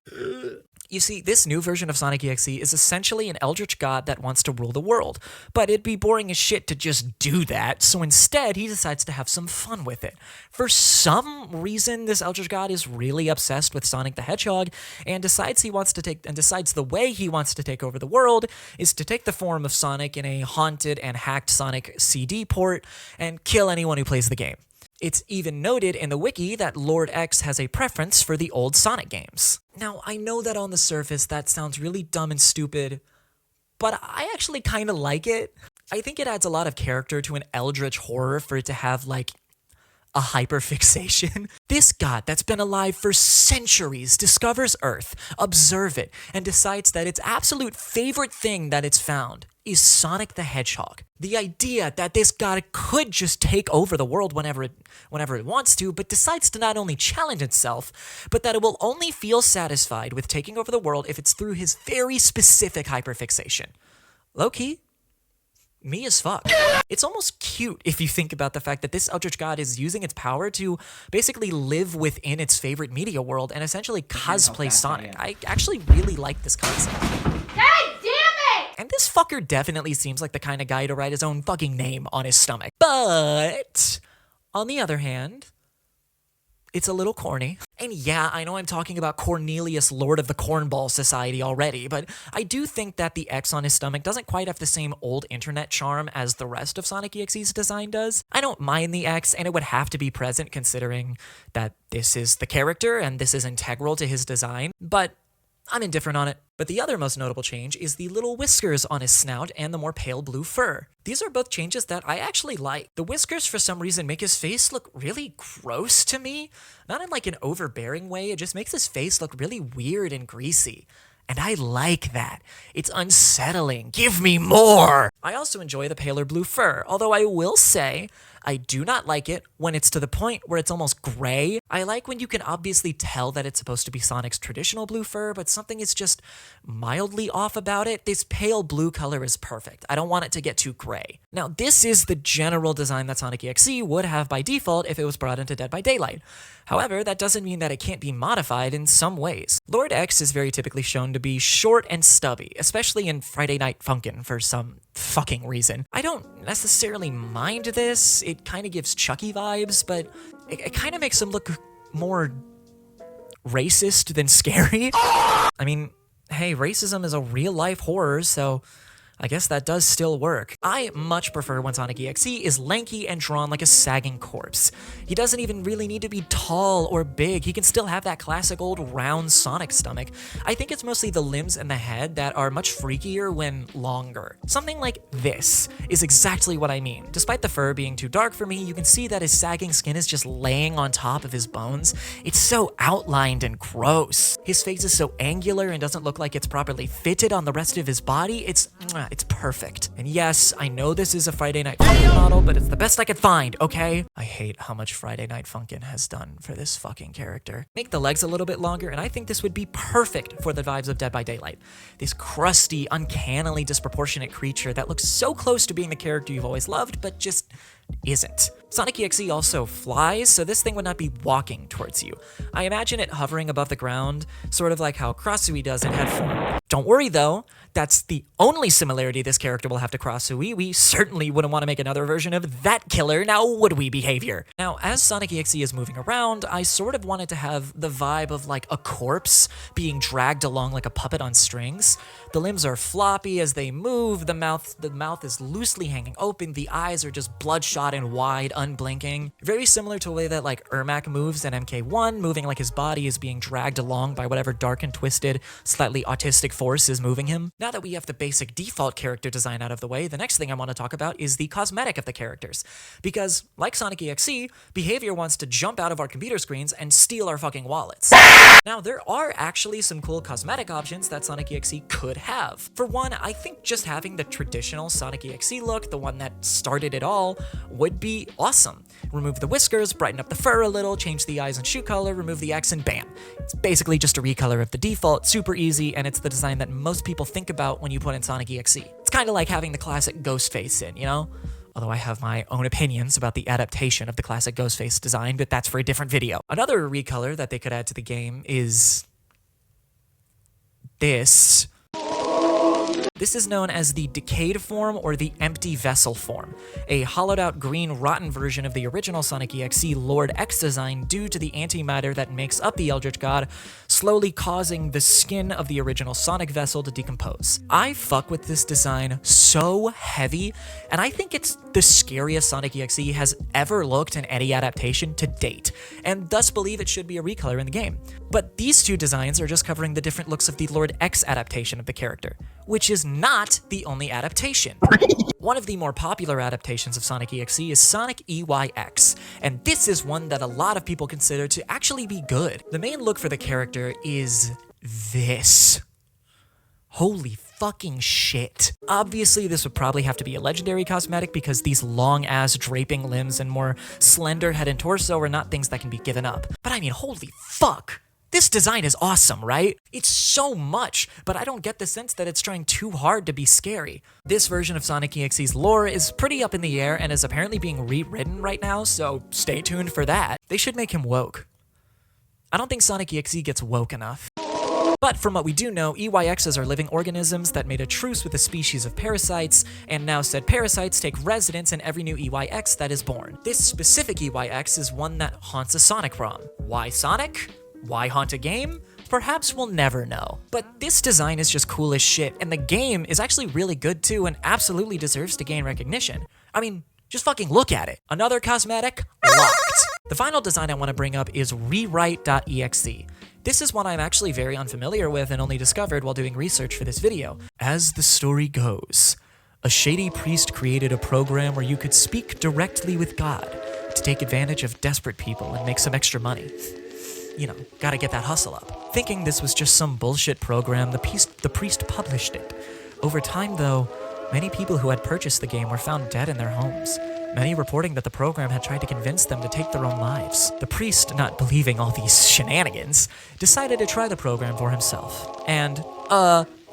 You see, this new version of Sonic.exe is essentially an eldritch god that wants to rule the world, but it'd be boring as shit to just do that, so instead he decides to have some fun with it. For some reason, this eldritch god is really obsessed with Sonic the Hedgehog and decides the way he wants to take over the world is to take the form of Sonic in a haunted and hacked Sonic CD port and kill anyone who plays the game. It's even noted in the wiki that Lord X has a preference for the old Sonic games. Now, I know that on the surface that sounds really dumb and stupid, but I actually kind of like it. I think it adds a lot of character to an eldritch horror for it to have, like, a hyperfixation. This god that's been alive for centuries discovers Earth, observes it, and decides that its absolute favorite thing that it's found is Sonic the Hedgehog. The idea that this god could just take over the world whenever it wants to, but decides to not only challenge itself, but that it will only feel satisfied with taking over the world if it's through his very specific hyperfixation. Low-key, me as fuck. It's almost cute if you think about the fact that this eldritch god is using its power to basically live within its favorite media world and essentially cosplay Sonic. I actually really like this concept.
God damn it!
And this fucker definitely seems like the kind of guy to write his own fucking name on his stomach. But, on the other hand, it's a little corny. And yeah, I know I'm talking about Cornelius, Lord of the Cornball Society already, but I do think that the X on his stomach doesn't quite have the same old internet charm as the rest of Sonic.exe's design does. I don't mind the X, and it would have to be present considering that this is the character and this is integral to his design, but I'm indifferent on it. But the other most notable change is the little whiskers on his snout and the more pale blue fur. These are both changes that I actually like. The whiskers, for some reason, make his face look really gross to me. Not in like an overbearing way, it just makes his face look really weird and greasy. And I like that. It's unsettling. Give me more! I also enjoy the paler blue fur, although I will say, I do not like it when it's to the point where it's almost gray. I like when you can obviously tell that it's supposed to be Sonic's traditional blue fur, but something is just mildly off about it. This pale blue color is perfect. I don't want it to get too gray. Now, this is the general design that Sonic.exe would have by default if it was brought into Dead by Daylight. However, that doesn't mean that it can't be modified in some ways. Lord X is very typically shown to be short and stubby, especially in Friday Night Funkin' for some fucking reason. I don't necessarily mind this. It kind of gives Chucky vibes, but it kind of makes him look more racist than scary. I mean, hey, racism is a real-life horror, so I guess that does still work. I much prefer when Sonic.exe is lanky and drawn like a sagging corpse. He doesn't even really need to be tall or big. He can still have that classic old round Sonic stomach. I think it's mostly the limbs and the head that are much freakier when longer. Something like this is exactly what I mean. Despite the fur being too dark for me, you can see that his sagging skin is just laying on top of his bones. It's so outlined and gross. His face is so angular and doesn't look like it's properly fitted on the rest of his body. It's perfect. And yes, I know this is a Friday Night Funkin' model, but it's the best I could find, okay? I hate how much Friday Night Funkin' has done for this fucking character. Make the legs a little bit longer, and I think this would be perfect for the vibes of Dead by Daylight. This crusty, uncannily disproportionate creature that looks so close to being the character you've always loved, but just isn't. Sonic.exe also flies, so this thing would not be walking towards you. I imagine it hovering above the ground, sort of like how Crossui does in Headform. Don't worry though, that's the only similarity this character will have to Crossui. We certainly wouldn't want to make another version of that killer, now would we, behavior? Now, as Sonic.exe is moving around, I sort of wanted to have the vibe of like a corpse being dragged along like a puppet on strings. The limbs are floppy as they move, the mouth is loosely hanging open, the eyes are just bloodshot and wide, unblinking. Very similar to the way that like Ermac moves in MK1, moving like his body is being dragged along by whatever dark and twisted, slightly autistic force is moving him. Now that we have the basic default character design out of the way, the next thing I want to talk about is the cosmetic of the characters. Because, like Sonic.exe, behavior wants to jump out of our computer screens and steal our fucking wallets. Now, there are actually some cool cosmetic options that Sonic.exe could have. For one, I think just having the traditional Sonic.exe look, the one that started it all, would be awesome. Remove the whiskers, brighten up the fur a little, change the eyes and shoe color, remove the X, and bam. It's basically just a recolor of the default, super easy, and it's the design that most people think about when you put in Sonic.exe. It's kind of like having the classic Ghostface in, you know? Although I have my own opinions about the adaptation of the classic Ghostface design, but that's for a different video. Another recolor that they could add to the game is this. This is known as the decayed form or the empty vessel form, a hollowed out green rotten version of the original Sonic.exe Lord X design due to the antimatter that makes up the Eldritch God, slowly causing the skin of the original Sonic vessel to decompose. I fuck with this design so heavy, and I think it's the scariest Sonic.exe has ever looked in any adaptation to date, and thus believe it should be a recolor in the game. But these two designs are just covering the different looks of the Lord X adaptation of the character, which is not the only adaptation. One of the more popular adaptations of Sonic.exe is Sonic.EYX, and this is one that a lot of people consider to actually be good. The main look for the character is this. Holy fucking shit. Obviously, this would probably have to be a legendary cosmetic because these long-ass draping limbs and more slender head and torso are not things that can be given up. But I mean, holy fuck. This design is awesome, right? It's so much, but I don't get the sense that it's trying too hard to be scary. This version of Sonic.exe's lore is pretty up in the air and is apparently being rewritten right now, so stay tuned for that. They should make him woke. I don't think Sonic.exe gets woke enough. But from what we do know, EYXs are living organisms that made a truce with a species of parasites, and now said parasites take residence in every new EYX that is born. This specific EYX is one that haunts a Sonic ROM. Why Sonic? Why haunt a game? Perhaps we'll never know. But this design is just cool as shit, and the game is actually really good too and absolutely deserves to gain recognition. I mean, just fucking look at it. Another cosmetic? Locked. The final design I want to bring up is Rewrite.exe. This is one I'm actually very unfamiliar with and only discovered while doing research for this video. As the story goes, a shady priest created a program where you could speak directly with God to take advantage of desperate people and make some extra money. You know, gotta get that hustle up. Thinking this was just some bullshit program, the priest published it. Over time, though, Many people who had purchased the game were found dead in their homes, many reporting that the program had tried to convince them to take their own lives. The priest, not believing all these shenanigans, decided to try the program for himself. And,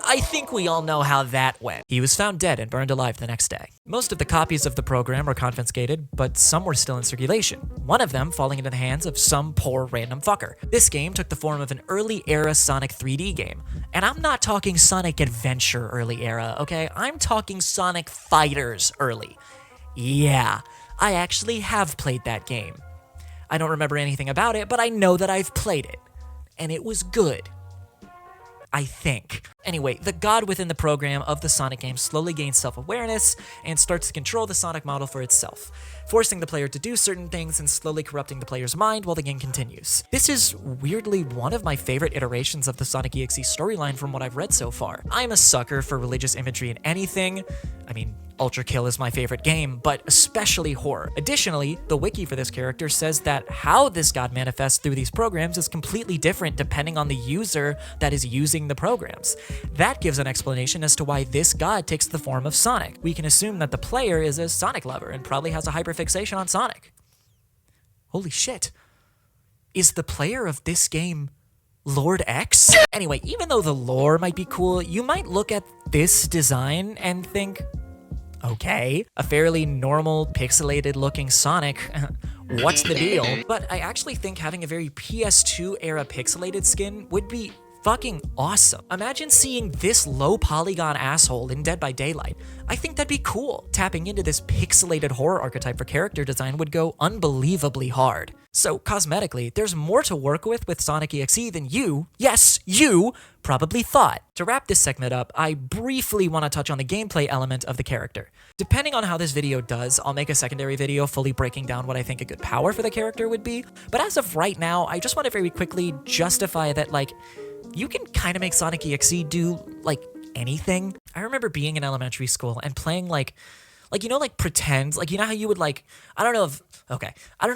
I think we all know how that went. He was found dead and burned alive the next day. Most of the copies of the program were confiscated, but some were still in circulation, one of them falling into the hands of some poor random fucker. This game took the form of an early era Sonic 3D game. And I'm not talking Sonic Adventure early era, okay? I'm talking Sonic Fighters early. Yeah, I actually have played that game. I don't remember anything about it, but I know that I've played it. And it was good. I think. Anyway, the god within the program of the Sonic game slowly gains self-awareness and starts to control the Sonic model for itself, forcing the player to do certain things and slowly corrupting the player's mind while the game continues. This is weirdly one of my favorite iterations of the Sonic.exe storyline from what I've read so far. I'm a sucker for religious imagery in anything. I mean, ULTRAKILL is my favorite game, but especially horror. Additionally, the wiki for this character says that how this god manifests through these programs is completely different depending on the user that is using the programs. That gives an explanation as to why this god takes the form of Sonic. We can assume that the player is a Sonic lover and probably has a hyperfixation on Sonic. Holy shit. Is the player of this game Lord X? Anyway, even though the lore might be cool, you might look at this design and think, okay, a fairly normal pixelated looking Sonic, what's the deal? But I actually think having a very PS2 era pixelated skin would be fucking awesome. Imagine seeing this low polygon asshole in Dead by Daylight. I think that'd be cool. Tapping into this pixelated horror archetype for character design would go unbelievably hard. So cosmetically, there's more to work with Sonic.exe than you, yes, you, probably thought. To wrap this segment up, I briefly want to touch on the gameplay element of the character. Depending on how this video does, I'll make a secondary video fully breaking down what I think a good power for the character would be. But as of right now, I just want to very quickly justify that, like, you can kind of make Sonic.exe do, like, anything. I remember being in elementary school and playing, like, you know, like, pretend, like, you know how you would, like, I don't know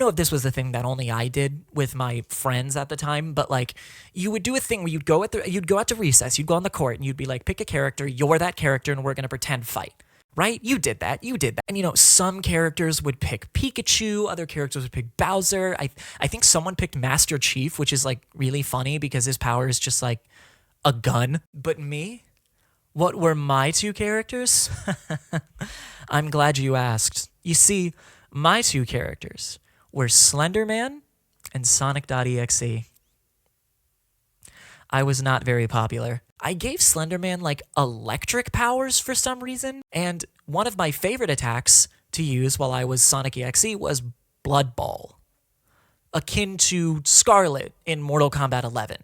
if this was the thing that only I did with my friends at the time, but, like, you would do a thing where you'd go out to recess, you'd go on the court, and you'd be like, pick a character, you're that character, and we're gonna pretend fight. Right? You did that. And, you know, some characters would pick Pikachu, other characters would pick Bowser. I think someone picked Master Chief, which is, like, really funny because his power is just, like, a gun. But me? What were my two characters? I'm glad you asked. You see, my two characters were Slender Man and Sonic.exe. I was not very popular. I gave Slender Man, like, electric powers for some reason, and one of my favorite attacks to use while I was Sonic.exe was Blood Ball, akin to Scarlet in Mortal Kombat 11,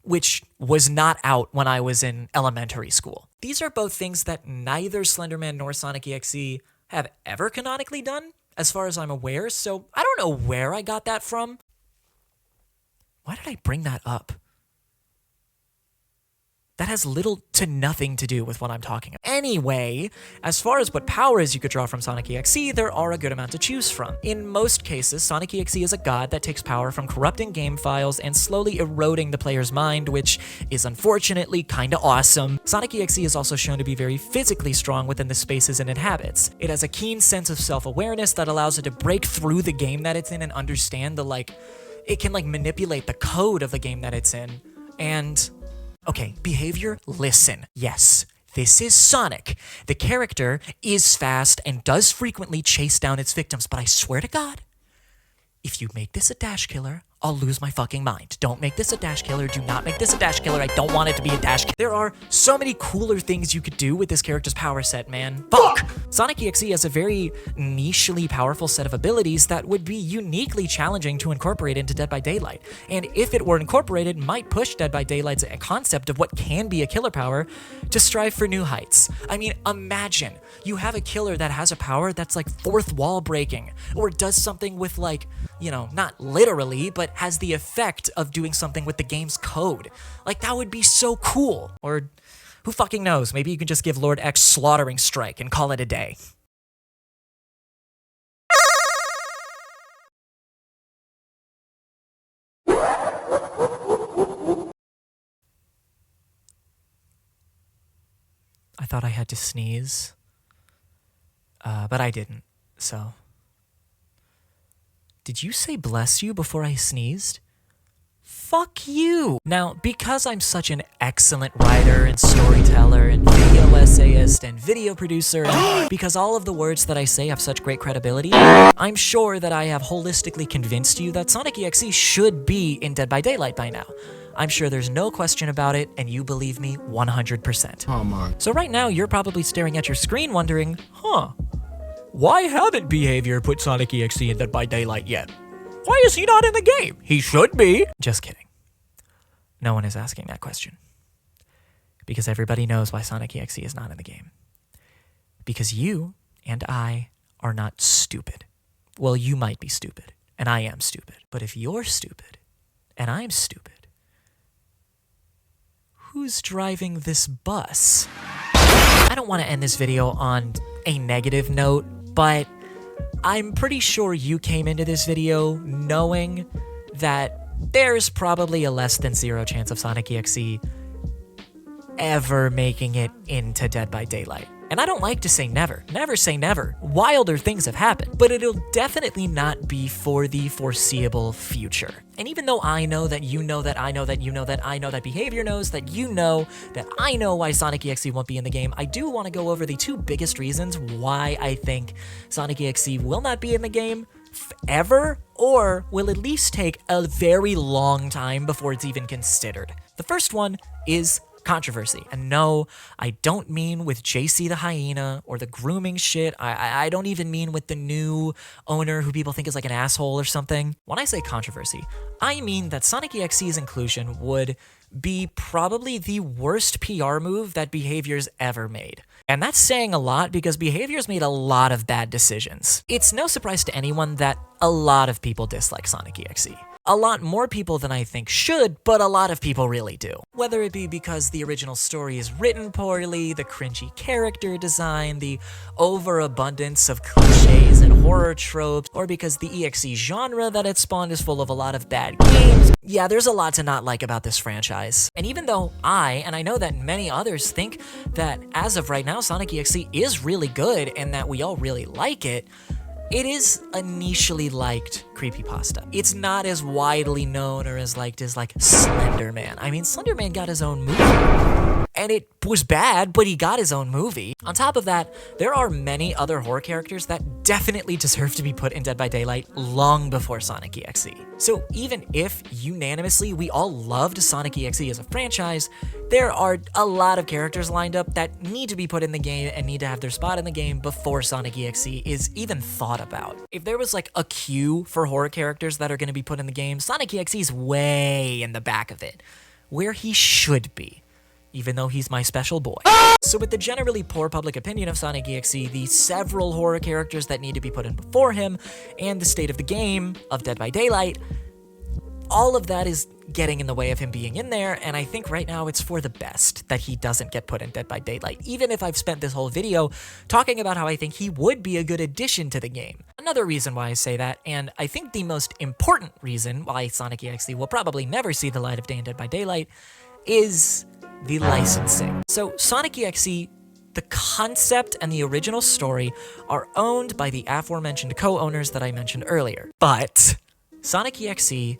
which was not out when I was in elementary school. These are both things that neither Slender Man nor Sonic.exe have ever canonically done, as far as I'm aware, so I don't know where I got that from. Why did I bring that up? That has little to nothing to do with what I'm talking about. Anyway, as far as what powers you could draw from Sonic.exe, there are a good amount to choose from. In most cases, Sonic.exe is a god that takes power from corrupting game files and slowly eroding the player's mind, which is unfortunately kinda awesome. Sonic.exe is also shown to be very physically strong within the spaces it inhabits. It has a keen sense of self-awareness that allows it to break through the game that it's in and understand the, like, it can, like, manipulate the code of the game that it's in. And okay, behavior, listen. Yes, this is Sonic. The character is fast and does frequently chase down its victims, but I swear to God, if you make this a dash killer, I'll lose my fucking mind. Don't make this a dash killer. Do not make this a dash killer. I don't want it to be a dash killer. There are so many cooler things you could do with this character's power set, man. Fuck! Sonic.exe has a very nichely powerful set of abilities that would be uniquely challenging to incorporate into Dead by Daylight. And if it were incorporated, might push Dead by Daylight's concept of what can be a killer power to strive for new heights. I mean, imagine you have a killer that has a power that's like fourth wall breaking, or does something with, like, you know, not literally, but has the effect of doing something with the game's code. Like, that would be so cool. Or who fucking knows? Maybe you can just give Lord X slaughtering strike and call it a day. I thought I had to sneeze. But I didn't, so. Did you say bless you before I sneezed? Fuck you! Now, because I'm such an excellent writer and storyteller and video essayist and video producer, and because all of the words that I say have such great credibility, I'm sure that I have holistically convinced you that Sonic.exe should be in Dead by Daylight by now. I'm sure there's no question about it, and you believe me 100%.
Oh my.
So right now, you're probably staring at your screen wondering, why haven't Behavior put Sonic.exe in Dead by Daylight yet? Why is he not in the game? He should be. Just kidding. No one is asking that question. Because everybody knows why Sonic.exe is not in the game. Because you and I are not stupid. Well, you might be stupid, and I am stupid. But if you're stupid, and I'm stupid, who's driving this bus? I don't want to end this video on a negative note, but I'm pretty sure you came into this video knowing that there's probably a less than 0 chance of Sonic.exe ever making it into Dead by Daylight. And I don't like to say never. Never say never. Wilder things have happened, but it'll definitely not be for the foreseeable future. And even though I know that you know that I know that you know that I know that Behavior knows that you know that I know why Sonic.exe won't be in the game, I do want to go over the 2 biggest reasons why I think Sonic.exe will not be in the game ever, or will at least take a very long time before it's even considered. The first one is controversy. And no, I don't mean with JC the Hyena or the grooming shit. I don't even mean with the new owner who people think is like an asshole or something. When I say controversy, I mean that Sonic.exe's inclusion would be probably the worst PR move that Behavior's ever made. And that's saying a lot because Behavior's made a lot of bad decisions. It's no surprise to anyone that a lot of people dislike Sonic.exe. A lot more people than I think should, but a lot of people really do. Whether it be because the original story is written poorly, the cringy character design, the overabundance of cliches and horror tropes, or because the EXE genre that it spawned is full of a lot of bad games. Yeah, there's a lot to not like about this franchise. And even though and I know that many others think that as of right now, Sonic.exe is really good and that we all really like it, it is a nichely liked creepypasta. It's not as widely known or as liked as like Slender Man. I mean, Slender Man got his own movie. And it was bad, but he got his own movie. On top of that, there are many other horror characters that definitely deserve to be put in Dead by Daylight long before Sonic.exe. So even if unanimously we all loved Sonic.exe as a franchise, there are a lot of characters lined up that need to be put in the game and need to have their spot in the game before Sonic.exe is even thought about. If there was like a queue for horror characters that are going to be put in the game, Sonic.exe is way in the back of it, where he should be, even though he's my special boy. So with the generally poor public opinion of Sonic.exe, the several horror characters that need to be put in before him, and the state of the game of Dead by Daylight, all of that is getting in the way of him being in there, and I think right now it's for the best that he doesn't get put in Dead by Daylight, even if I've spent this whole video talking about how I think he would be a good addition to the game. Another reason why I say that, and I think the most important reason why Sonic.exe will probably never see the light of day in Dead by Daylight, is the licensing. So Sonic.exe, the concept and the original story are owned by the aforementioned co-owners that I mentioned earlier. But Sonic.exe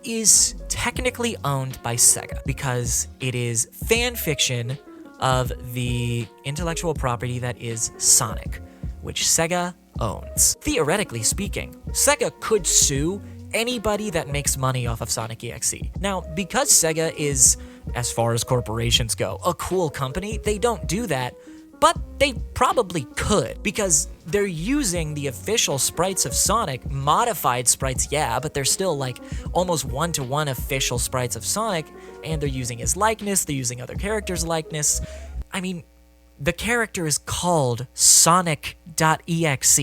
is technically owned by Sega because it is fan fiction of the intellectual property that is Sonic, which Sega owns. Theoretically speaking, Sega could sue anybody that makes money off of Sonic.exe. Now, because Sega is, as far as corporations go, a cool company, they don't do that, but they probably could, because they're using the official sprites of Sonic, modified sprites, yeah, but they're still like almost one-to-one official sprites of Sonic, and they're using his likeness, they're using other characters' likeness. I mean, the character is called Sonic.exe.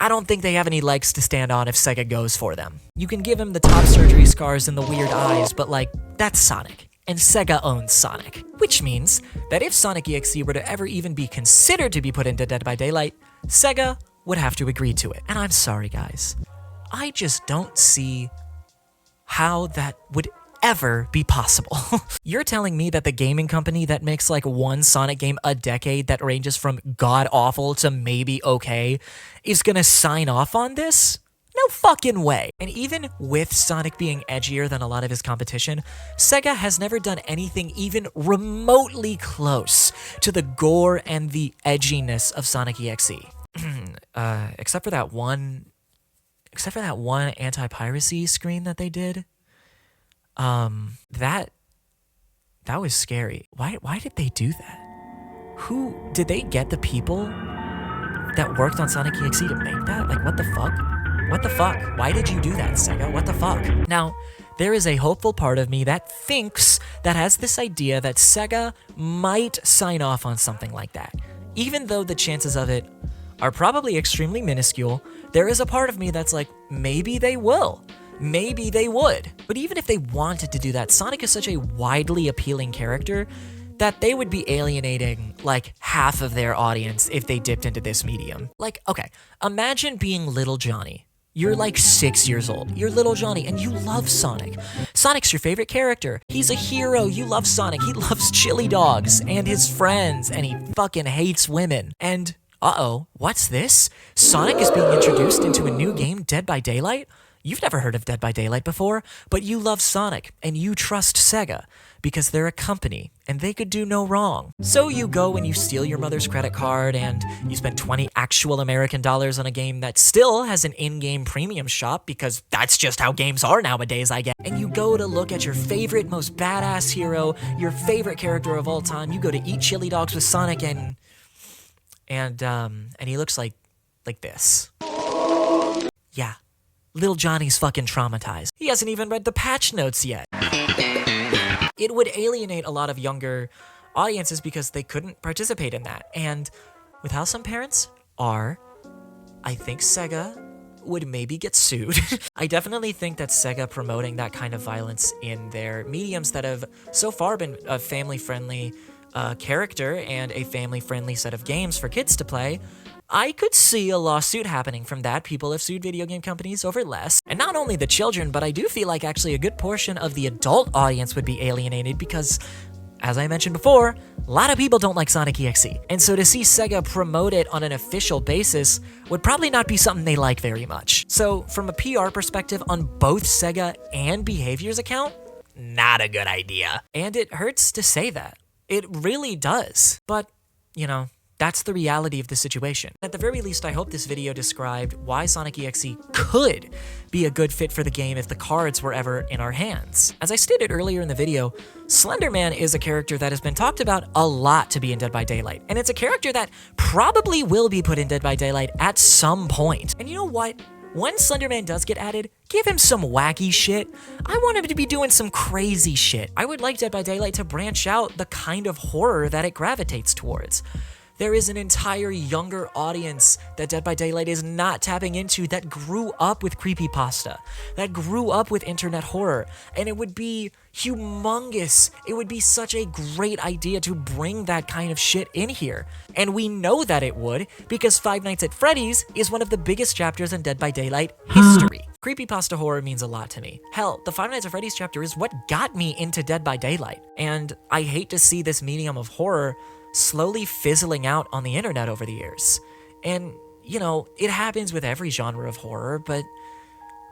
I don't think they have any legs to stand on if Sega goes for them. You can give him the top surgery scars and the weird eyes, but like, that's Sonic. And Sega owns Sonic. Which means that if Sonic.exe were to ever even be considered to be put into Dead by Daylight, Sega would have to agree to it. And I'm sorry, guys. I just don't see how that would ever be possible? You're telling me that the gaming company that makes like one Sonic game a decade that ranges from god-awful to maybe okay is gonna sign off on this? No fucking way. And even with Sonic being edgier than a lot of his competition, Sega has never done anything even remotely close to the gore and the edginess of Sonic.exe. Except for that one anti-piracy screen that they did. That was scary. Why did they do that? Who did they get the people that worked on Sonic.exe to make that? Like, what the fuck? What the fuck? Why did you do that, Sega? What the fuck? Now, there is a hopeful part of me that has this idea that Sega might sign off on something like that. Even though the chances of it are probably extremely minuscule, there is a part of me that's like, maybe they will. Maybe they would. But even if they wanted to do that, Sonic is such a widely appealing character that they would be alienating like half of their audience if they dipped into this medium. Like, okay, imagine being little Johnny. You're like 6 years old. You're little Johnny and you love Sonic. Sonic's your favorite character. He's a hero. You love Sonic. He loves chili dogs and his friends and he fucking hates women. And uh-oh, what's this? Sonic is being introduced into a new game, Dead by Daylight? You've never heard of Dead by Daylight before, but you love Sonic and you trust Sega because they're a company and they could do no wrong. So you go and you steal your mother's credit card and you spend 20 actual American dollars on a game that still has an in-game premium shop because that's just how games are nowadays, I guess. And you go to look at your favorite, most badass hero, your favorite character of all time. You go to eat chili dogs with Sonic and he looks like this. Yeah. Little Johnny's fucking traumatized. He hasn't even read the patch notes yet. It would alienate a lot of younger audiences because they couldn't participate in that. And with how some parents are, I think Sega would maybe get sued. I definitely think that Sega promoting that kind of violence in their mediums that have so far been a family-friendly character and a family-friendly set of games for kids to play, I could see a lawsuit happening from that. People have sued video game companies over less. And not only the children, but I do feel like actually a good portion of the adult audience would be alienated because, as I mentioned before, a lot of people don't like Sonic.exe. And so to see Sega promote it on an official basis would probably not be something they like very much. So from a PR perspective on both Sega and Behavior's account, not a good idea. And it hurts to say that. It really does. But, you know, that's the reality of the situation. At the very least, I hope this video described why Sonic.exe could be a good fit for the game if the cards were ever in our hands. As I stated earlier in the video, Slender Man is a character that has been talked about a lot to be in Dead by Daylight, and it's a character that probably will be put in Dead by Daylight at some point. And you know what? When Slender Man does get added, give him some wacky shit. I want him to be doing some crazy shit. I would like Dead by Daylight to branch out the kind of horror that it gravitates towards. There is an entire younger audience that Dead by Daylight is not tapping into that grew up with creepypasta, that grew up with internet horror, and it would be humongous. It would be such a great idea to bring that kind of shit in here. And we know that it would because Five Nights at Freddy's is one of the biggest chapters in Dead by Daylight history. Creepypasta horror means a lot to me. Hell, the Five Nights at Freddy's chapter is what got me into Dead by Daylight. And I hate to see this medium of horror slowly fizzling out on the internet over the years. And, you know, it happens with every genre of horror, but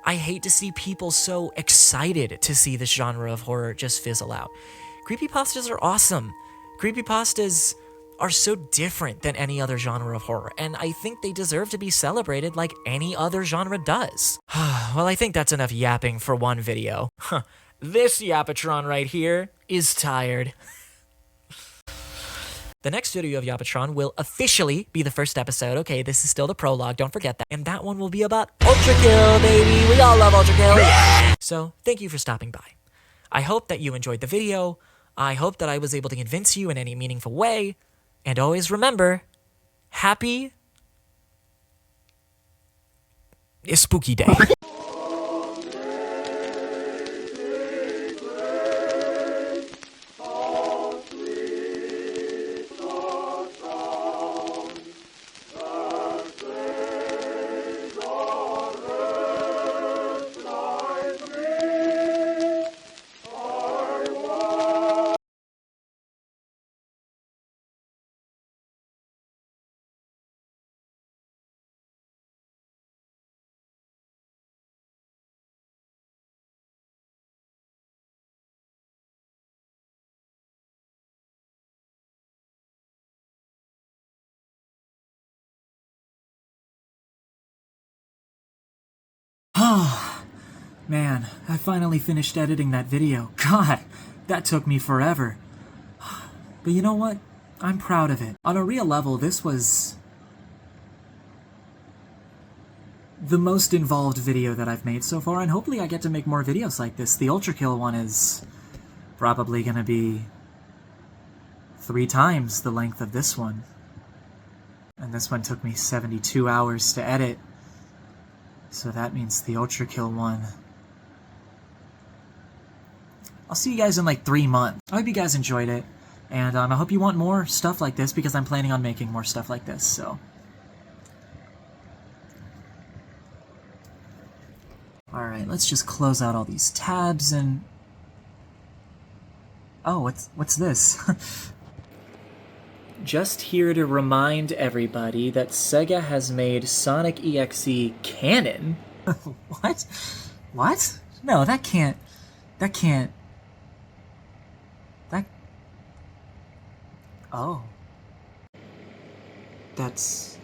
I hate to see people so excited to see this genre of horror just fizzle out. Creepypastas are awesome. Creepypastas are so different than any other genre of horror, and I think they deserve to be celebrated like any other genre does. Well, I think that's enough yapping for one video. This YAPPATRON right here is tired. The next video of YAPPATRON will officially be the first episode. Okay, this is still the prologue, don't forget that. And that one will be about ULTRAKILL, baby. We all love ULTRAKILL. Yeah. So, thank you for stopping by. I hope that you enjoyed the video. I hope that I was able to convince you in any meaningful way. And always remember, happy is spooky day. Oh, man, I finally finished editing that video. God, that took me forever. But you know what? I'm proud of it. On a real level, this was the most involved video that I've made so far, and hopefully I get to make more videos like this. The ULTRAKILL one is probably gonna be 3 times the length of this one. And this one took me 72 hours to edit. So that means the ULTRAKILL one. I'll see you guys in like 3 months. I hope you guys enjoyed it. And I hope you want more stuff like this because I'm planning on making more stuff like this, so. Alright, let's just close out all these tabs and... Oh, what's this? Just here to remind everybody that Sega has made Sonic.exe canon. What? What? No, that can't... That... Oh. That's...